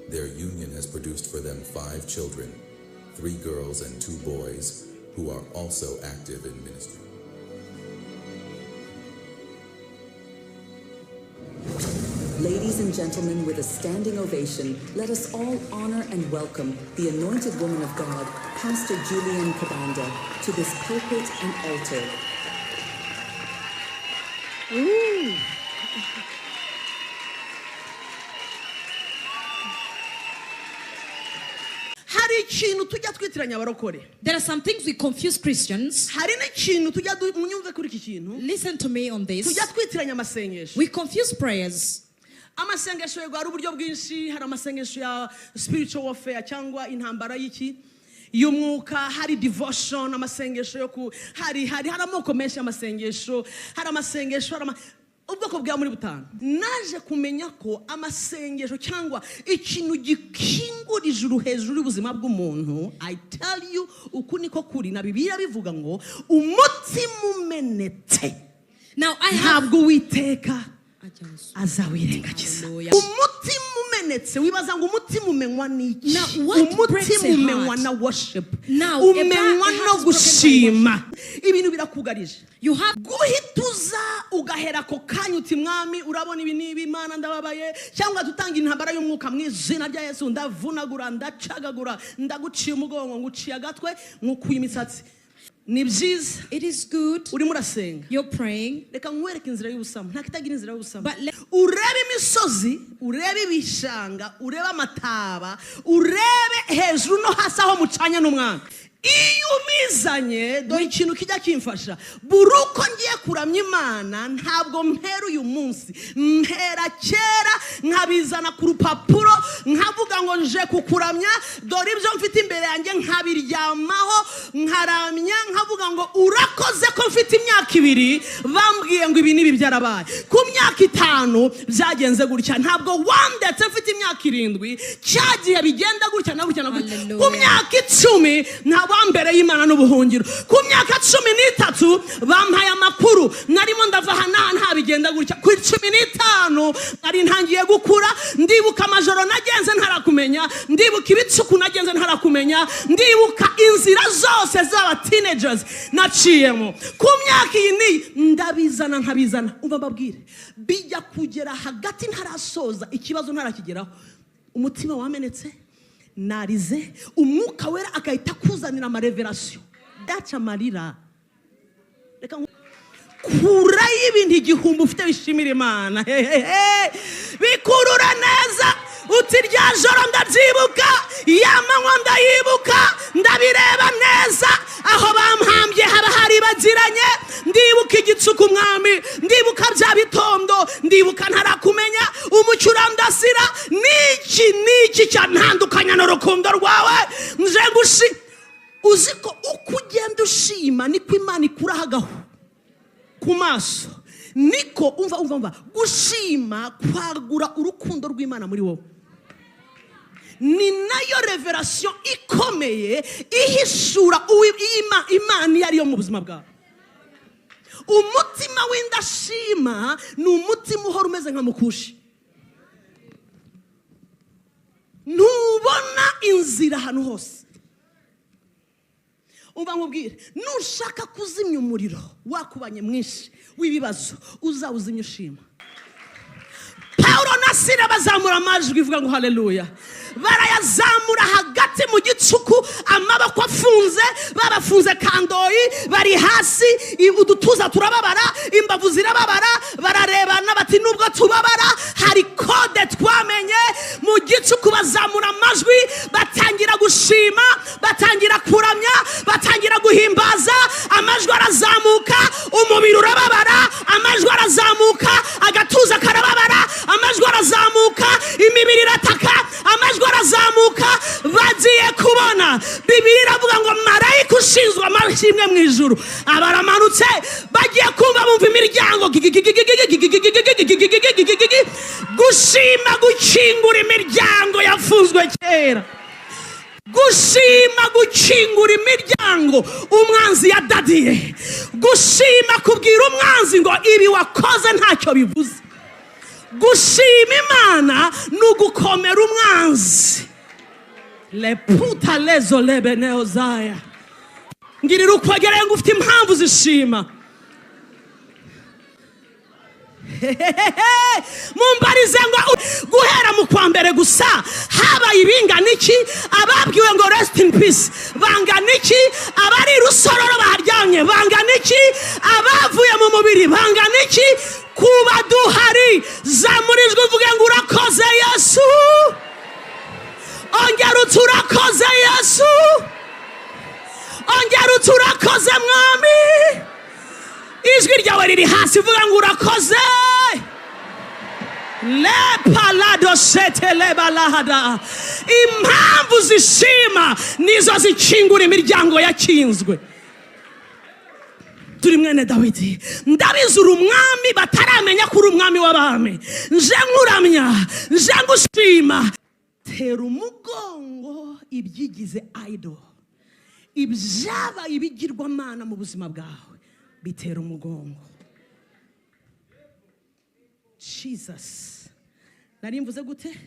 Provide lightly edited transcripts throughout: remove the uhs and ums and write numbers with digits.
Their union has produced for them 5 children, 3 girls and 2 boys, who are also active in ministry. Ladies and gentlemen, with a standing ovation, let us all honor and welcome the anointed woman of God, Pastor Julienne Vana, to this pulpit and altar. There are some things we confuse Christians. Listen to me on this. We confuse prayers. amasengesho yego ari uburyo bwinshi hari amasengesho ya spiritual warfare cyangwa intambara y'iki y'umwuka hari devotion amasengesho yo ku hari amoko menshi amasengesho hari amasengesho ubwoko bwa muri butanu naje kumenya ko amasengesho cyangwa ikintu gikingurije ijuru hejuru y'ubuzima bw'umuntu I tell you uku niko kuri na Bibiliya bivuga ngo umutima umenetse now I have ntabwo witeka azawirengagiza umutima umenetse wibaza ngo umutima umenywa n'iki umutima umenywa na worship umenywa no gushima ibintu birakugarije you have guhituza ugahera ko kanya uti mwami urabona ibi nibi Imana ndababaye cyangwa tutanga intambara y'umwuka mu izina rya Yesu ndavunagura ndacagagura ndaguciye umugongo nguciye agatwe nkukuye imisatsi. It is good. You're praying. But urebe imisozi, urebe ibishanga, urebe amataba, urebe hejuru no hasi aho mucanya n'umwana. Iyo umizanye dore ikintu kijya kimfasha buruko ngiye kuramya Imana ntabwo mpera uyu munsi mpera kera nkabizana ku rupapuro nkavuga ngo nje kukuramya dore ibyo mfite imbere yanjye nkabiryamaho nkaramya nkavuga ngo urakoze ko mfite imyaka 2 bambwiye ngo ibi nibi byarabaye ku myaka 5 byagenze gutya ntabwo wandetse mfite imyaka 7 cyagiye bigenda gutya na gutya na gutya ku myaka 10 mbere y'Imana n'ubuhungiro ku myaka 13 bampaye amakuru narimo ndava hana nta bigenda gutya ku 15 ari ntangiye gukura ndibuka amajoro nagenze ntarakumenya ndibuka ibicuku nagenze ntarakumenya ndibuka inzira zose z'aba teenagers naciyemo ku myaka iyi ndabizana nkabizana umva babwire bijya kugera hagati ntarasoza ikibazo ntarakigeraho umutima wamenetse narize umwuka wera akahita kuzanira amarevelation daca marira reka kura y'ibintu igihumbi ufite bishimira Imana bikurura neza uti rya joro ndabyibuka yamanywa ndayibuka ndabireba neza aho bampambye haba hari bagiranye ndibuka igicuku umwami ndibuka bya bitondo ndibuka ntarakumenya umucyo urandasira niki cyantandukanya n'urukundo rwawe nje gushi uziko uko ugenda ushima niko Imana ikurahagaho ku maso niko umva gushima kwagura urukundo rw'Imana muri wowe ni nayo revelation ikomeye ihishura Imana yari yo mu buzima bwawe. Umutima w'indashima ni umutima uhora umeze nka mukushi ntubona inzira hano hose. Umva nkubwire nushaka kuzimya umuriro wakubanye mwinshi w'ibibazo uzawuzimya ushima. Paulo na Sila bazamura amajwi ivuga ngo haleluya barayazamura hagati mu gicuku amaboko afunze babafunze kandoyi bari hasi udutuza turababara imbavu zirababara bararebana bati nubwo tubabara hari kode twamenye mu gicuku bazamura amajwi batangira gushima batangira kuramya batangira guhimbaza amajwi arazamuka umubiri urababara amajwi arazamuka agatuza karababara amajwi arazamuka imibiri irataka amajwi arazamuka bagiye kubona Bibiliya iravuga ngo marayika ushinzwe amashimwe mu ijuru abaramanutse bagiye kumva bumva imiryango gushima gukingura imiryango yafunzwe kera gushima gukingura imiryango umwanzi yadadiye gushima kubwira umwanzi ngo ibi wakoze ntacyo bivuze gushima Imana nugukomera umwanzi. Le puta lezo lebeneo zaya. Ngirira ukwegereye ngo ufite impamvu zishima. Mumbarize ngo guhera mu kwa mbere gusa habaye ibingana iki, ababwiwe ngo rest in peace bangana iki, abari rusororo baharyamye bangana iki, abavuye mu mubiri bangana iki, kuba duhari zamurijwe uvuge ngo urakoze Yesu, ongera uturakoze Yesu, ongera uturakoze Mwami. Ijwi ryawe riri hasi uvuga ngo urakoze. Le palado sete le balahada. Impamvu zishima nizo zikingura imiryango yakinzwe. Turi mwene Dawidi, ndabizi uri umwami bataramenya ko uri umwami w'abami. Nje nkuramya, nje ngushima. Tera umugongo ibyigize idol, ibyaba ibigirwamana mu buzima bwawe. Bitera umugongo. Jesus. Nari mvuze gute?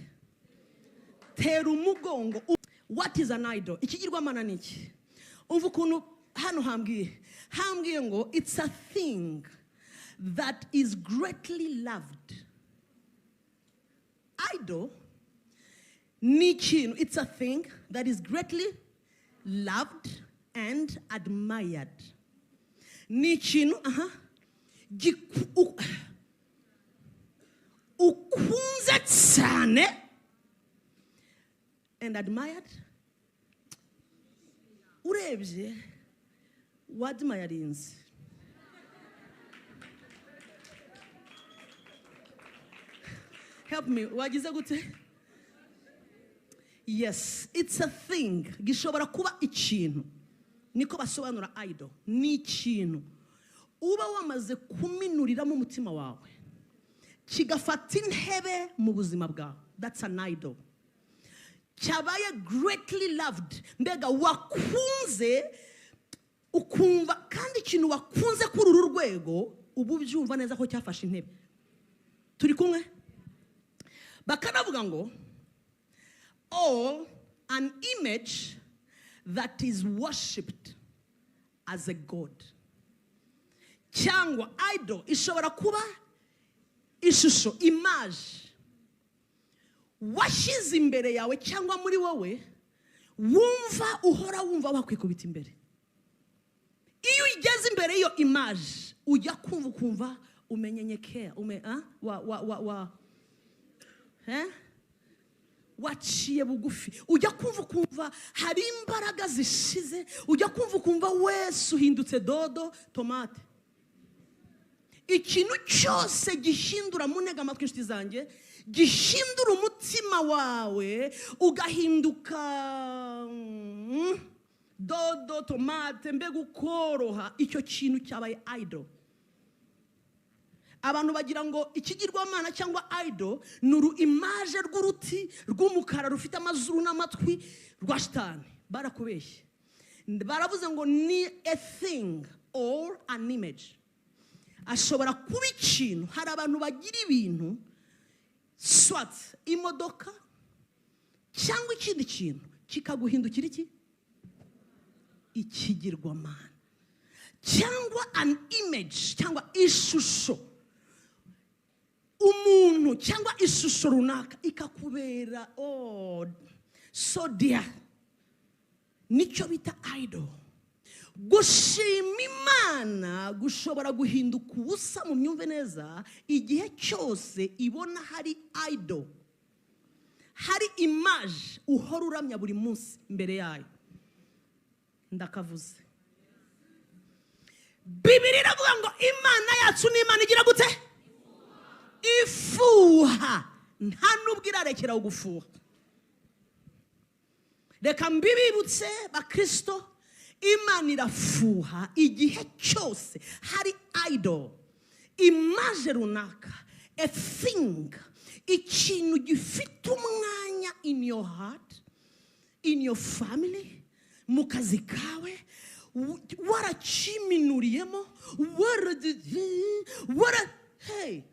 Tera umugongo. What is an idol? Ikigirwamana niki? Umva ukuntu hano hambwiye ngo it's a thing that is greatly loved. Idol ni ikintu, it's a thing that is greatly loved and admired. Ni ikintu ukunze cyane and admired. Urebye wadmirinze. Help me, wagize gute? Yes, it's a thing. Gishobora kuba ikintu. Niko basobanura idol. Ni ikintu uba wamaze kuminuriramo umutima wawe kigafata intebe mu buzima bwawe. That's an idol. Cyabaye greatly loved. Mbega wakunze ukumva kandi ikintu wakunze kuri uru rwego ubu byumva neza ko cyafashe intebe. Turi kumwe? Bakanavuga ngo or an image that is worshipped as a god. Cyangwa idol ishobora kuba ishusho, image washyize imbere yawe cyangwa muri wowe wumva uhora wumva wakwikubita imbere. Iyo ugeze imbere iyo image ujya kumva umenyenyekea waciye bugufi, ujya kumva hari imbaraga zishize, ujya kumva wese uhindutse dodo tomate. Ikintu cyose gihindura munega amatwi inshuti zanjye, gihindura umutima wawe ugahinduka dodo tomate, mbega ukoroha, icyo kintu cyabaye idol. Abantu bagira ngo ikigirwamana cyangwa idol nuru image rw'uruti rw'umukara rufite amazuru n'amatwi rwa shitani. Barakubeshye. Baravuze ngo ni a thing or an image. Ashobora kuba ikintu. Hari abantu bagira ibintu swat imodoka cyangwa ikindi kintu kikaguhindukira iki? Ikigirwamana. Cyangwa an image cyangwa ishusho. Umuntu cyangwa ishusho runaka ikakubera so dear. Nicyo bita idol. Gushima Imana gushobora guhinduka ubusa mu myumve neza igihe cyose ibona hari idol, hari image uhora uramya buri munsi imbere yayo. Ndakavuze. Bibiliya iravuga ngo Imana yacu ni Imana igira gute? Ifuha. Nta nubwo irarekera gufuha. Reka mbibibutse bakristo, Imana irafuha igihe cyose hari idol, image runaka, a thing, ikintu gifite umwanya in your heart, in your family, mu kazi kawe, warakiminuriyemo, hey,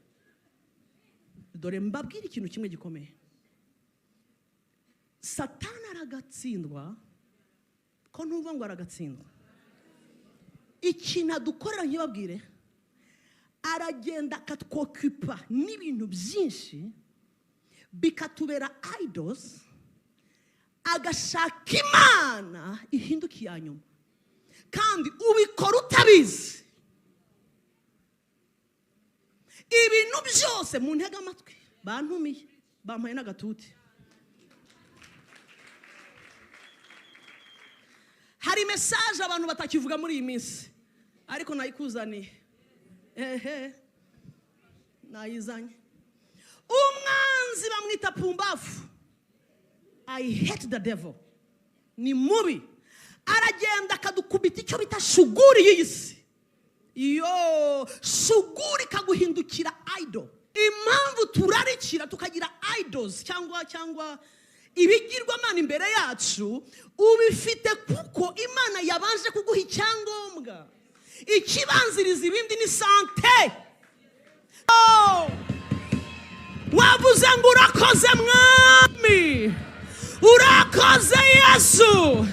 dore mbabwira ikintu kimwe gikomeye. Satani aragatsindwa, ko ntumva ngo aragatsindwa. Ikintu adukorera nkibabwire, aragenda akatwokupa n'ibintu byinshi bikatubera idols, agashaka Imana ihinduka iya nyuma, kandi ubikora utabizi. Ibintu byose mu ntega amatwi bantumiye, bampaye n'agatuti. Hari message abantu batakivuga muri iyi minsi, ariko nayikuzaniye. Nayizanye. Umwanzi bamwita pumbafu. I hate the devil. Ni mubi. Aragenda akadukubita icyo bita shuguri y'isi. Yo, shuguri kaguhindukira idol. Impamvu turarikira tukagira idols cyangwa ibigirwamana imbere yacu, ubifite kuko Imana yabanje kuguha icyangombwa. Ikibanziriza ibindi ni sante. Wavuze ngo urakoze mwami, urakoze Yesu.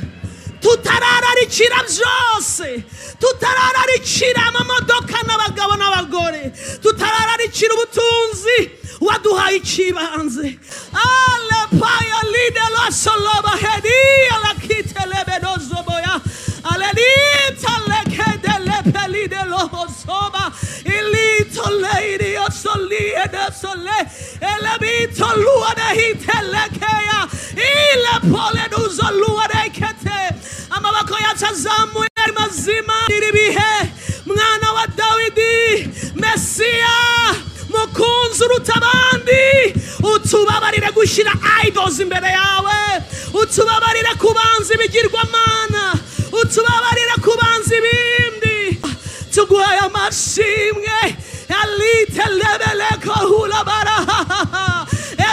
Tutarararikira byose, tutarararikira amamodoka n'abagabo n'abagore, tutarararikira ubutunzi, waduhaye ikibanze. Alepaya lidelo soloba hedi alakitelebe dozoboya alelita lekedele pelidelo soba ilito leidi osoli edesole elebito luade hitelekeya ile pole duzo luade kete amabako yacazamu mazima iribihe mwana wa Dawidi Mesiya mukunzi urutabandi, utubabarire gushira idols imbere yawe, utubabarire kubanza ibigirwamana, utubabarire kubanza ibindi. Tuguhaye amashimwe alite lebele kohula bara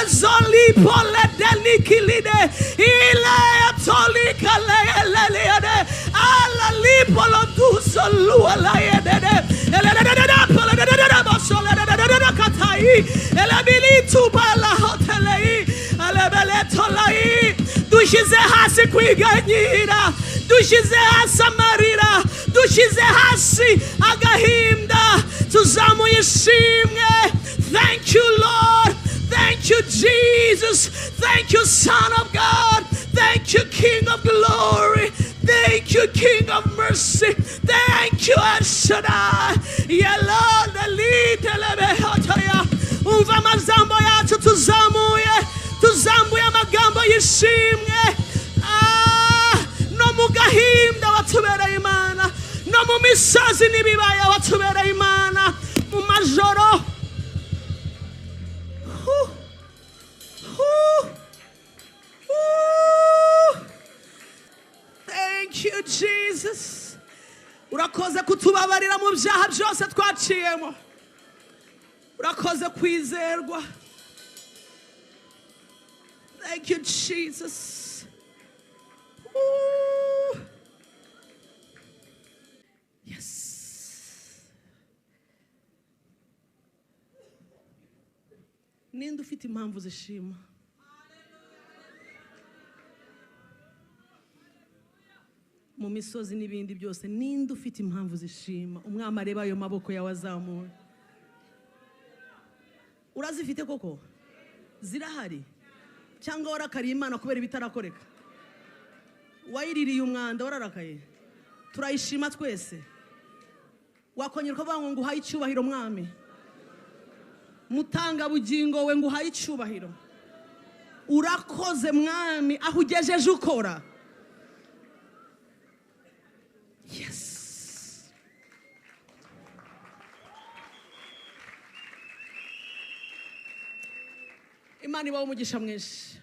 ezoli pole denikilide ile atolika lelelede ala lipolo duso luala yedede elelede pole dedede basole dedede katai elabilitu bala hotelei alebele tolai dushize hasi kwiganyira, dushize hasi amarira, dushize hasi agahinda, tuzamuye ishimwe. Thank you Lord, thank you Jesus, thank you Son of God, thank you King of glory, thank you King of mercy, thank you El Shaddai. Yellow the lead elebehotaya umva mazambo yacu tuzamuye amagambo yishimwe. No mu gahinda watubereye Imana, no mu misozi n'ibibaya watubereye Imana, mu majoro. Thank you Jesus. Urakoze kutubabarira mu byaha byose twaciyemo, urakoze kwizerwa. Thank you Jesus. Yes. Ninde ufite impamvu zishima? Mu misozi n'ibindi byose, ninde ufite impamvu zishima? Umwami areba ayo maboko yawe azamuye. Urazifite koko? Zirahari? Cyangwa warakariye Imana kubera ibitarakoreka? Wayiririye umwanda wararakaye? Turayishima twese. Wakongera kuvuga ngo nguhaye icyubahiro mwami, mutanga bugingo we nguhaye icyubahiro. Urakoze mwami aho ugejeje ukora. Yes. Imana ibaho umugisha mwinshi.